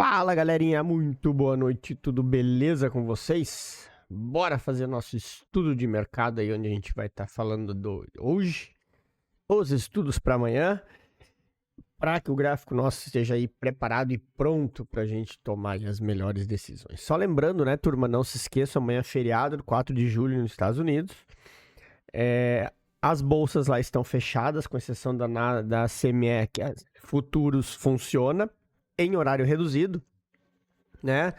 Fala, galerinha, muito boa noite, tudo beleza com vocês? Bora fazer nosso estudo de mercado aí, onde a gente vai estar falando hoje, os estudos para amanhã, para que o gráfico nosso esteja aí preparado e pronto para a gente tomar aí as melhores decisões. Só lembrando, né, turma, não se esqueça, amanhã é feriado, 4 de julho nos Estados Unidos. As bolsas lá estão fechadas, com exceção da CME, que futuros funciona em horário reduzido, né?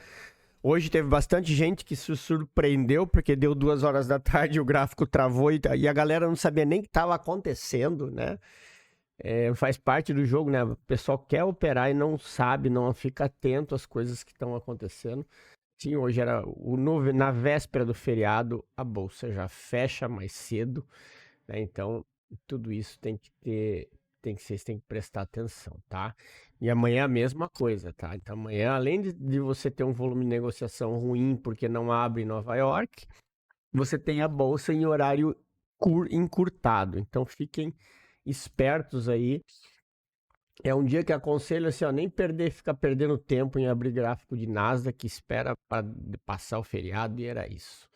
Hoje teve bastante gente que se surpreendeu porque deu 2 horas da tarde, o gráfico travou e a galera não sabia nem o que estava acontecendo, né? Faz parte do jogo, né? O pessoal quer operar e não sabe, não fica atento às coisas que estão acontecendo. Sim, hoje era na véspera do feriado, a bolsa já fecha mais cedo, né? Então, tudo isso vocês têm que prestar atenção, tá? E amanhã é a mesma coisa, tá? Então amanhã, além de você ter um volume de negociação ruim porque não abre em Nova York, você tem a bolsa em horário encurtado. Então fiquem espertos aí. É um dia que aconselho assim, ó, nem ficar perdendo tempo em abrir gráfico de Nasdaq, que espera para passar o feriado, e era isso.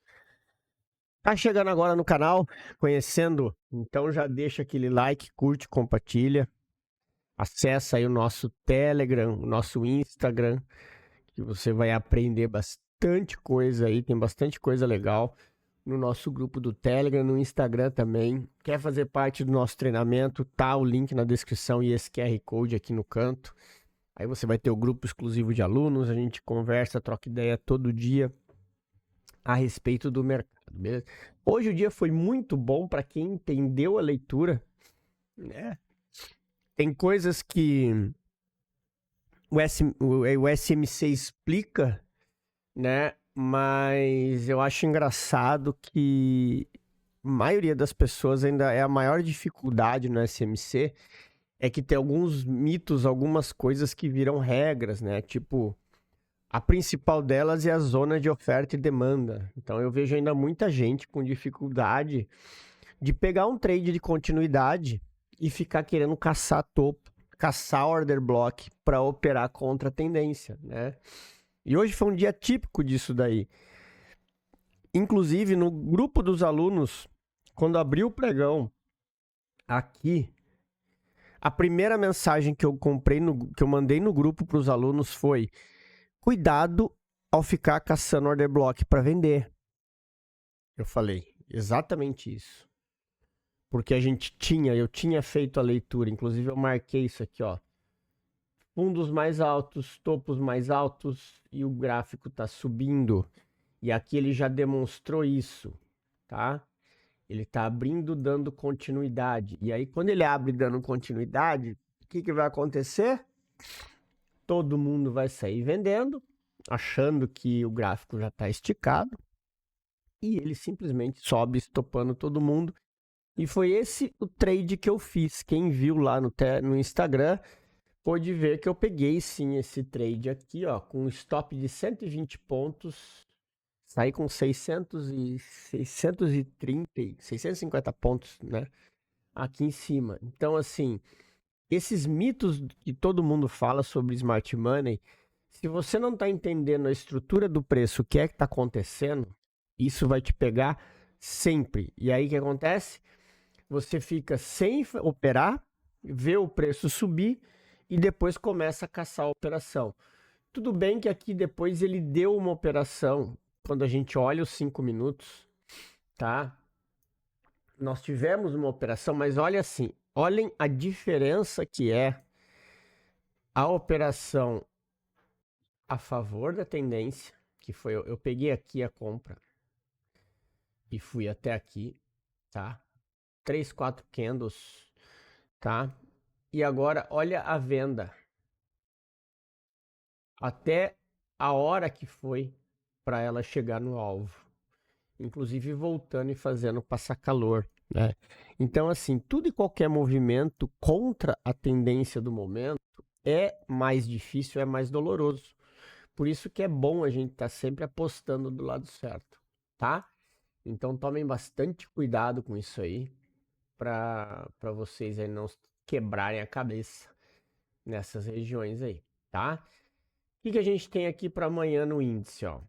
Tá chegando agora no canal, conhecendo, então já deixa aquele like, curte, compartilha. Acessa aí o nosso Telegram, o nosso Instagram, que você vai aprender bastante coisa aí, tem bastante coisa legal no nosso grupo do Telegram, no Instagram também. Quer fazer parte do nosso treinamento? Tá o link na descrição e esse QR Code aqui no canto. Aí você vai ter o grupo exclusivo de alunos, a gente conversa, troca ideia todo dia a respeito do mercado, beleza? Hoje o dia foi muito bom para quem entendeu a leitura, né? Tem coisas que o SMC explica, né? Mas eu acho engraçado que a maioria das pessoas ainda é a maior dificuldade no SMC é que tem alguns mitos, algumas coisas que viram regras, né? Tipo, a principal delas é a zona de oferta e demanda. Então eu vejo ainda muita gente com dificuldade de pegar um trade de continuidade e ficar querendo caçar topo, caçar order block para operar contra a tendência, né? E hoje foi um dia típico disso daí. Inclusive, no grupo dos alunos, quando abriu o pregão aqui, a primeira mensagem que que eu mandei no grupo para os alunos foi: cuidado ao ficar caçando order block para vender. Eu falei exatamente isso. Porque eu tinha feito a leitura, inclusive eu marquei isso aqui, ó. Fundos mais altos, topos mais altos e o gráfico está subindo. E aqui ele já demonstrou isso, tá? Ele está abrindo, dando continuidade. E aí, quando ele abre dando continuidade, o que vai acontecer? Todo mundo vai sair vendendo, achando que o gráfico já está esticado. E ele simplesmente sobe, estopando todo mundo. E foi esse o trade que eu fiz. Quem viu lá no Instagram pôde ver que eu peguei sim esse trade aqui, ó, com um stop de 120 pontos. Saí com 650 pontos, né? Aqui em cima. Então, assim, esses mitos que todo mundo fala sobre smart money, se você não está entendendo a estrutura do preço, o que é que está acontecendo, isso vai te pegar sempre. E aí o que acontece? Você fica sem operar, vê o preço subir e depois começa a caçar a operação. Tudo bem que aqui depois ele deu uma operação, quando a gente olha os 5 minutos, tá? Nós tivemos uma operação, mas olha assim, olhem a diferença que é a operação a favor da tendência, que foi, eu peguei aqui a compra e fui até aqui, tá? 3, 4 candles, tá? E agora olha a venda. Até a hora que foi para ela chegar no alvo. Inclusive voltando e fazendo passar calor, né? Então, assim, tudo e qualquer movimento contra a tendência do momento é mais difícil, é mais doloroso. Por isso que é bom a gente estar sempre apostando do lado certo, tá? Então tomem bastante cuidado com isso aí, para vocês aí não quebrarem a cabeça nessas regiões aí, tá? que a gente tem aqui para amanhã no índice, ó?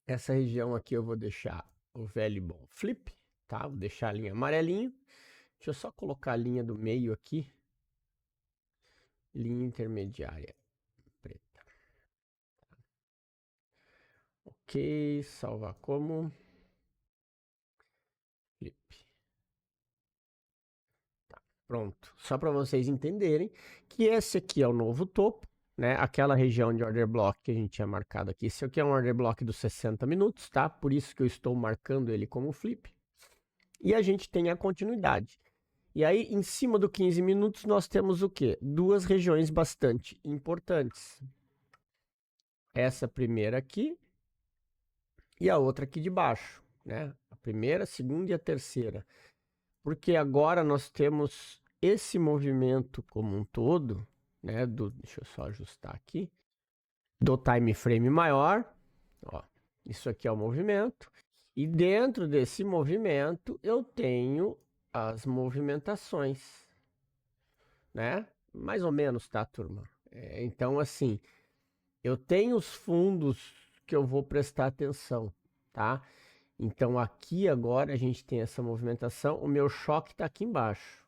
Essa região aqui eu vou deixar o velho e bom flip, tá? Vou deixar a linha amarelinho. Deixa eu só colocar a linha do meio aqui. Linha intermediária preta. Ok, salvar como flip. Tá, pronto. Só para vocês entenderem que esse aqui é o novo topo, né? Aquela região de order block que a gente tinha marcado aqui. Esse aqui é um order block dos 60 minutos, tá? Por isso que eu estou marcando ele como flip. E a gente tem a continuidade. E aí, em cima do 15 minutos, nós temos o quê? Duas regiões bastante importantes. Essa primeira aqui e a outra aqui de baixo, né? A primeira, a segunda e a terceira. Porque agora nós temos esse movimento como um todo, né? Deixa eu só ajustar aqui. Do time frame maior. Ó, isso aqui é o movimento. E dentro desse movimento eu tenho as movimentações, né? Mais ou menos, tá, turma? Então, assim, eu tenho os fundos que eu vou prestar atenção, tá? Então, aqui agora a gente tem essa movimentação, o meu choque está aqui embaixo.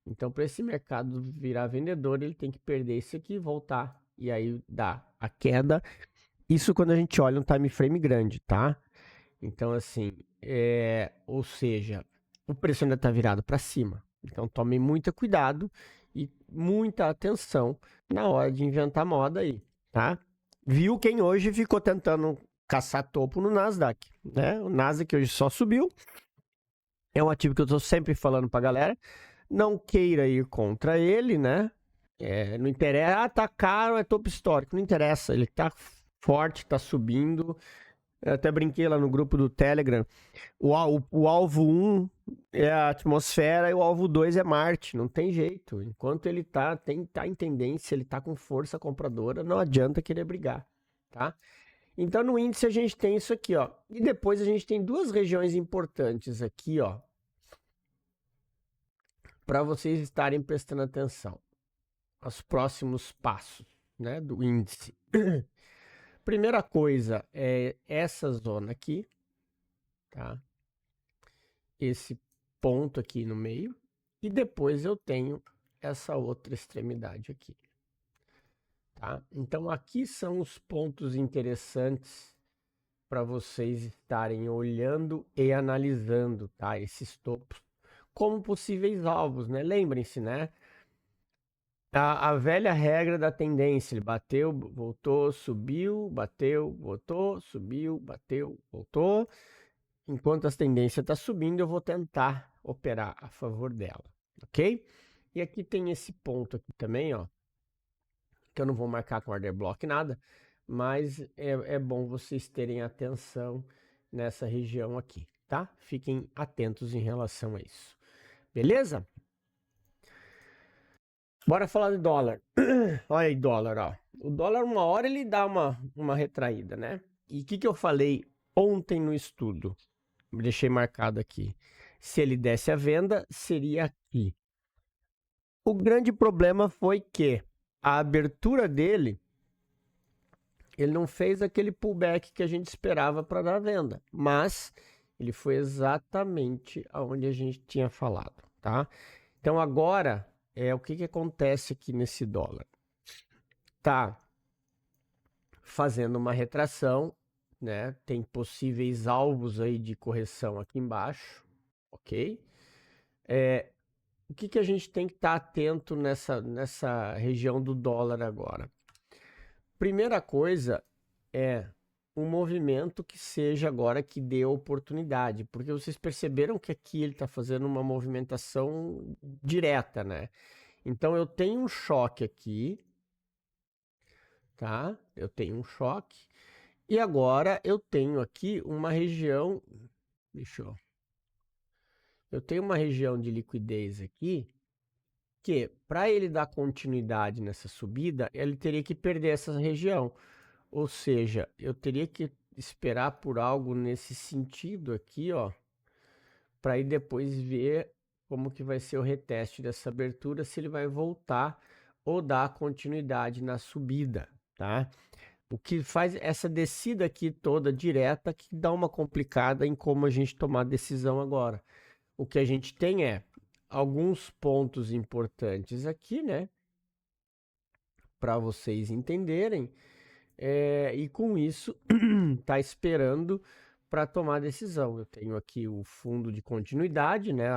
Então, para esse mercado virar vendedor, ele tem que perder isso aqui e voltar. E aí dá a queda. Isso quando a gente olha um time frame grande, tá? Então, assim, ou seja, o preço ainda está virado para cima. Então, tome muito cuidado e muita atenção na hora de inventar moda aí, tá? Viu quem hoje ficou tentando caçar topo no Nasdaq, né? O Nasdaq hoje só subiu. É um ativo que eu estou sempre falando para a galera. Não queira ir contra ele, né? Não interessa, tá caro, é topo histórico. Não interessa, ele tá forte, tá subindo. Eu até brinquei lá no grupo do Telegram. O alvo 1 é a atmosfera e o alvo 2 é Marte. Não tem jeito. Enquanto ele tá em tendência, ele tá com força compradora, não adianta querer brigar, tá? Então no índice a gente tem isso aqui, ó. E depois a gente tem duas regiões importantes aqui, ó, para vocês estarem prestando atenção. Os próximos passos, né, do índice. Primeira coisa é essa zona aqui, tá? Esse ponto aqui no meio. E depois eu tenho essa outra extremidade aqui, tá? Então aqui são os pontos interessantes para vocês estarem olhando e analisando, tá? Esses topos como possíveis alvos, né? Lembrem-se, né? A velha regra da tendência, ele bateu, voltou, subiu, bateu, voltou, subiu, bateu, voltou. Enquanto a tendência está subindo, eu vou tentar operar a favor dela, ok? E aqui tem esse ponto aqui também, ó, que eu não vou marcar com order block nada, mas é bom vocês terem atenção nessa região aqui, tá? Fiquem atentos em relação a isso, beleza? Bora falar de dólar. Olha aí, dólar, ó. O dólar, uma hora ele dá uma retraída, né? E o que eu falei ontem no estudo? Deixei marcado aqui. Se ele desse a venda, seria aqui. O grande problema foi que a abertura dele, ele não fez aquele pullback que a gente esperava para dar venda, mas ele foi exatamente aonde a gente tinha falado, tá? Então agora, o que acontece aqui nesse dólar? Tá fazendo uma retração, né? Tem possíveis alvos aí de correção aqui embaixo, ok? O que a gente tem que estar atento nessa região do dólar agora? Primeira coisa é um movimento que seja agora que dê oportunidade, porque vocês perceberam que aqui ele está fazendo uma movimentação direta, né? Então eu tenho um choque aqui, tá? Eu tenho um choque. E agora eu tenho aqui uma região, eu tenho uma região de liquidez aqui, que para ele dar continuidade nessa subida, ele teria que perder essa região. Ou seja, eu teria que esperar por algo nesse sentido aqui, ó, para aí depois ver como que vai ser o reteste dessa abertura, se ele vai voltar ou dar continuidade na subida, tá? O que faz essa descida aqui toda direta que dá uma complicada em como a gente tomar decisão agora. O que a gente tem é alguns pontos importantes aqui, né? Para vocês entenderem. E com isso, tá esperando para tomar decisão. Eu tenho aqui o fundo de continuidade, né?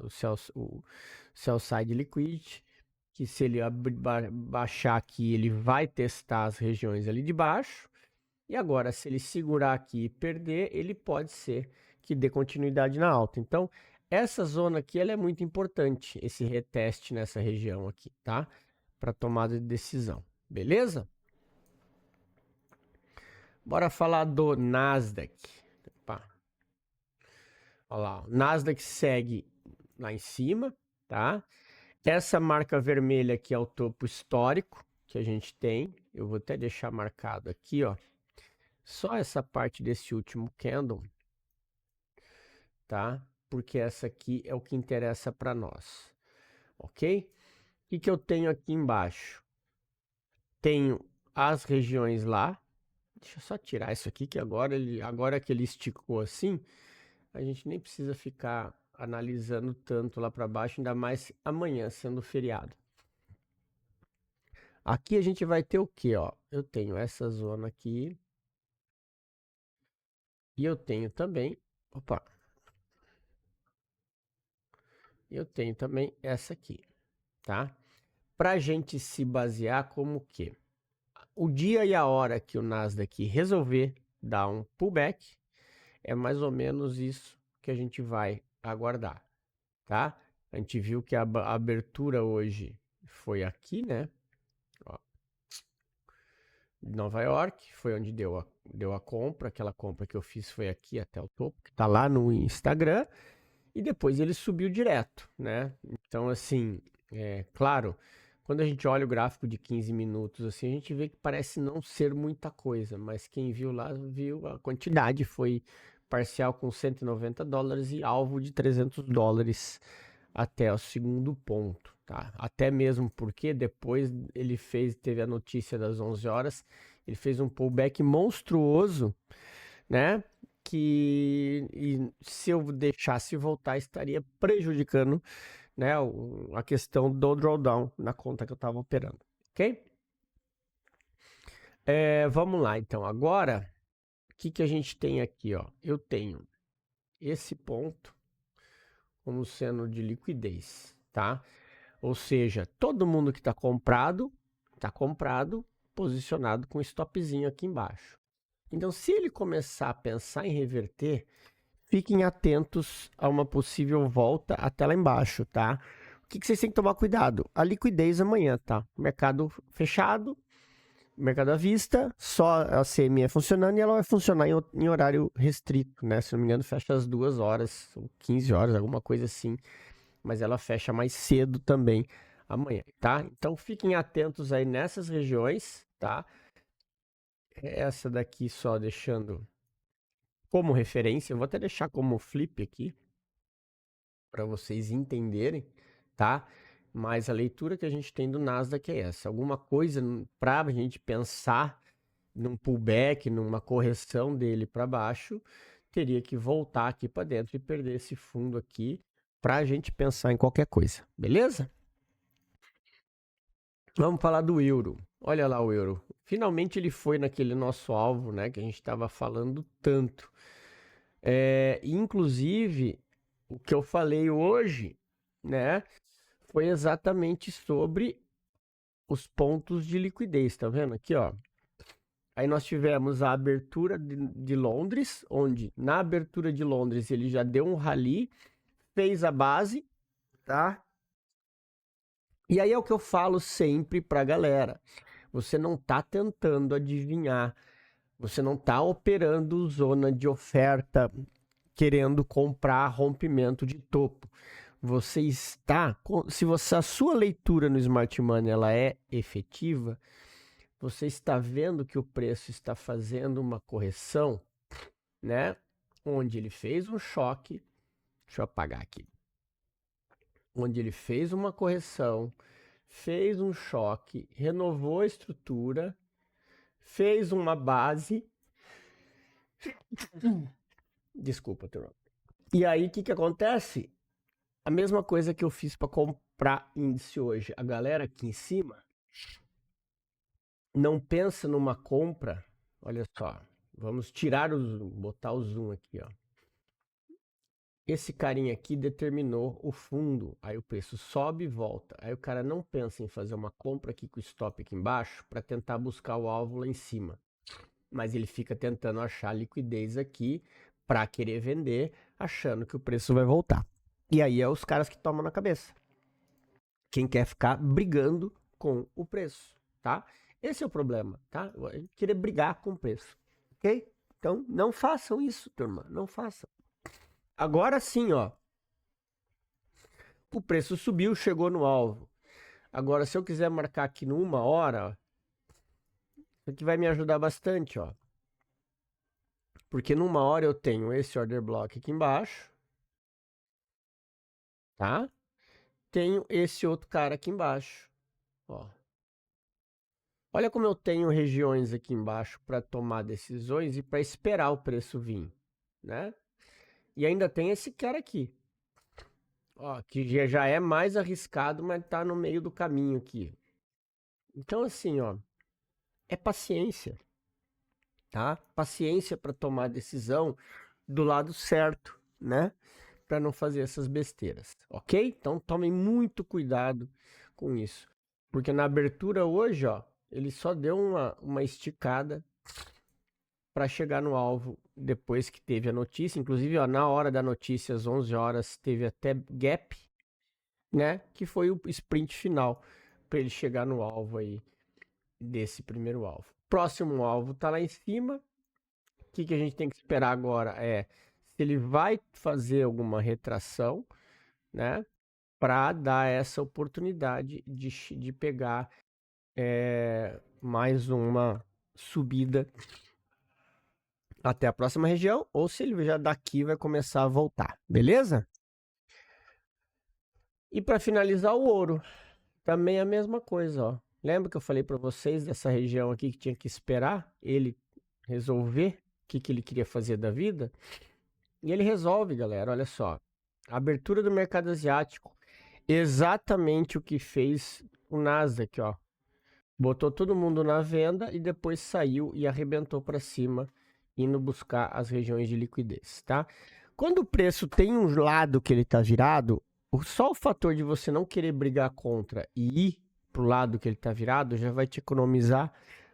O sell side liquidity, que se ele baixar aqui, ele vai testar as regiões ali de baixo. E agora, se ele segurar aqui e perder, ele pode ser que dê continuidade na alta. Então, essa zona aqui ela é muito importante, esse reteste nessa região aqui, tá? Para tomada de decisão. Beleza? Bora falar do Nasdaq. Opa. Olha lá, o Nasdaq segue lá em cima, tá? Essa marca vermelha aqui é o topo histórico que a gente tem. Eu vou até deixar marcado aqui, ó. Só essa parte desse último candle, tá? Porque essa aqui é o que interessa para nós, ok? O que eu tenho aqui embaixo? Tenho as regiões lá. Deixa eu só tirar isso aqui, que agora que ele esticou assim, a gente nem precisa ficar analisando tanto lá para baixo, ainda mais amanhã sendo feriado. Aqui a gente vai ter o que, ó? Eu tenho essa zona aqui. E eu tenho também, opa. Eu tenho também essa aqui, tá? Pra gente se basear como que o dia e a hora que o Nasdaq resolver dar um pullback, é mais ou menos isso que a gente vai aguardar, tá? A gente viu que a abertura hoje foi aqui, né? Ó, Nova York, foi onde deu a compra. Aquela compra que eu fiz foi aqui até o topo, que tá lá no Instagram. E depois ele subiu direto, né? Então, assim, claro, quando a gente olha o gráfico de 15 minutos, assim, a gente vê que parece não ser muita coisa, mas quem viu lá, viu a quantidade, foi parcial com $190 e alvo de $300 até o segundo ponto, tá? Até mesmo porque depois ele teve a notícia das 11 horas, ele fez um pullback monstruoso, né? Que se eu deixasse voltar, estaria prejudicando, né, a questão do drawdown na conta que eu estava operando, ok? Vamos lá, então. Agora, o que a gente tem aqui, ó? Eu tenho esse ponto como sendo de liquidez, tá? Ou seja, todo mundo que está comprado, posicionado com stopzinho aqui embaixo. Então, se ele começar a pensar em reverter, fiquem atentos a uma possível volta até lá embaixo, tá? O que vocês têm que tomar cuidado? A liquidez amanhã, tá? Mercado fechado, mercado à vista, só a CME funcionando e ela vai funcionar em horário restrito, né? Se não me engano, fecha às 2 horas, ou 15 horas, alguma coisa assim. Mas ela fecha mais cedo também amanhã, tá? Então fiquem atentos aí nessas regiões, tá? Essa daqui só deixando como referência, eu vou até deixar como flip aqui, para vocês entenderem, tá? Mas a leitura que a gente tem do Nasdaq é essa. Alguma coisa para a gente pensar num pullback, numa correção dele para baixo, teria que voltar aqui para dentro e perder esse fundo aqui para a gente pensar em qualquer coisa, beleza? Vamos falar do euro. Olha lá o euro. Finalmente ele foi naquele nosso alvo, né? Que a gente estava falando tanto. Inclusive, o que eu falei hoje, né? Foi exatamente sobre os pontos de liquidez, tá vendo aqui, ó? Aí nós tivemos a abertura de Londres, onde na abertura de Londres ele já deu um rally, fez a base, tá? E aí é o que eu falo sempre pra galera. Você não tá tentando adivinhar, você não tá operando zona de oferta, querendo comprar rompimento de topo. Você está, se a sua leitura no Smart Money ela é efetiva, você está vendo que o preço está fazendo uma correção, né? Onde ele fez um choque, deixa eu apagar aqui, onde ele fez uma correção, fez um choque, renovou a estrutura, fez uma base. Desculpa, turma. E aí, o que acontece? A mesma coisa que eu fiz para comprar índice hoje. A galera aqui em cima não pensa numa compra. Olha só, vamos tirar o zoom, botar o zoom aqui, ó. Esse carinha aqui determinou o fundo, aí o preço sobe e volta. Aí o cara não pensa em fazer uma compra aqui com o stop aqui embaixo para tentar buscar o alvo lá em cima. Mas ele fica tentando achar liquidez aqui para querer vender, achando que o preço vai voltar. E aí é os caras que tomam na cabeça. Quem quer ficar brigando com o preço, tá? Esse é o problema, tá? Querer brigar com o preço, ok? Então não façam isso, turma, não façam. Agora sim, ó. O preço subiu, chegou no alvo. Agora, se eu quiser marcar aqui no 1 hora, ó, isso aqui vai me ajudar bastante, ó. Porque numa hora eu tenho esse order block aqui embaixo, tá? Tenho esse outro cara aqui embaixo, ó. Olha como eu tenho regiões aqui embaixo para tomar decisões e para esperar o preço vir, né? E ainda tem esse cara aqui, ó, que já é mais arriscado, mas tá no meio do caminho aqui. Então assim, ó, é paciência, tá? Paciência para tomar decisão do lado certo, né? Para não fazer essas besteiras, ok? Então tomem muito cuidado com isso, porque na abertura hoje, ó, ele só deu uma esticada para chegar no alvo depois que teve a notícia. Inclusive, ó, na hora da notícia, às 11 horas, teve até gap, né? Que foi o sprint final para ele chegar no alvo aí desse primeiro alvo. Próximo alvo tá lá em cima. O que a gente tem que esperar agora é se ele vai fazer alguma retração, né? Para dar essa oportunidade de pegar mais uma subida até a próxima região, ou se ele já daqui vai começar a voltar, beleza? E para finalizar o ouro, também a mesma coisa, ó. Lembra que eu falei para vocês dessa região aqui que tinha que esperar ele resolver o que ele queria fazer da vida? E ele resolve, galera, olha só. A abertura do mercado asiático, exatamente o que fez o Nasdaq, ó. Botou todo mundo na venda e depois saiu e arrebentou para cima, indo buscar as regiões de liquidez, tá? Quando o preço tem um lado que ele tá virado, só o fator de você não querer brigar contra e ir pro lado que ele tá virado já vai te economizar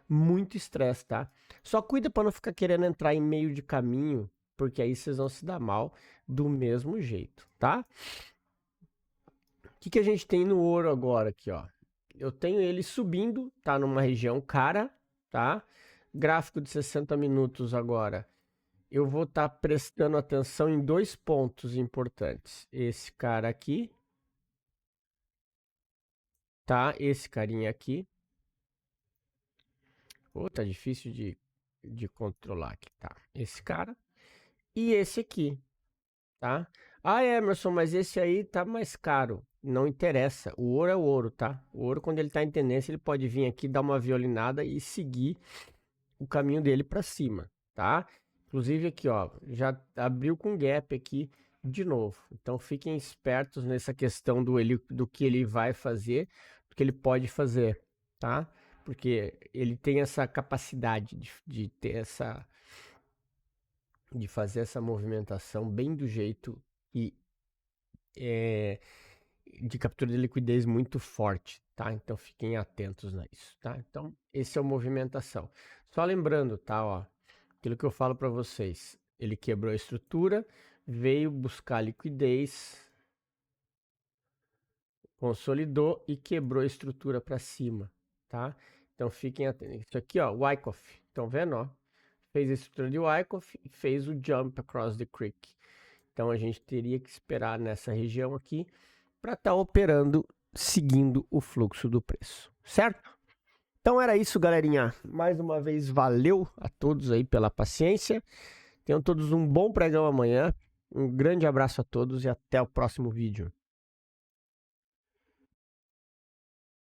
muito estresse, tá? Só cuida para não ficar querendo entrar em meio de caminho, porque aí vocês vão se dar mal do mesmo jeito, tá? O que a gente tem no ouro agora aqui, ó? Eu tenho ele subindo, tá numa região cara, tá? Gráfico de 60 minutos agora. Eu vou estar prestando atenção em dois pontos importantes. Esse cara aqui, tá? Esse carinha aqui. Oh, tá difícil de controlar aqui, tá? Esse cara. E esse aqui, tá? Ah, Emerson, mas esse aí tá mais caro. Não interessa, o ouro é o ouro, tá? O ouro, quando ele tá em tendência, ele pode vir aqui, dar uma violinada e seguir o caminho dele para cima, tá? Inclusive aqui, ó, já abriu com gap aqui de novo. Então fiquem espertos nessa questão do que ele vai fazer, do que ele pode fazer, tá? Porque ele tem essa capacidade de ter essa... de fazer essa movimentação bem do jeito e de captura de liquidez muito forte, tá? Então fiquem atentos nisso, tá? Então esse é o movimentação. Só lembrando, tá, ó, aquilo que eu falo para vocês, ele quebrou a estrutura, veio buscar liquidez, consolidou e quebrou a estrutura para cima, tá? Então fiquem atentos. Isso aqui, ó, Wyckoff, estão vendo, ó? Fez a estrutura de Wyckoff e fez o jump across the creek. Então a gente teria que esperar nessa região aqui para estar operando seguindo o fluxo do preço, certo? Então era isso, galerinha. Mais uma vez, valeu a todos aí pela paciência. Tenham todos um bom pregão amanhã. Um grande abraço a todos e até o próximo vídeo.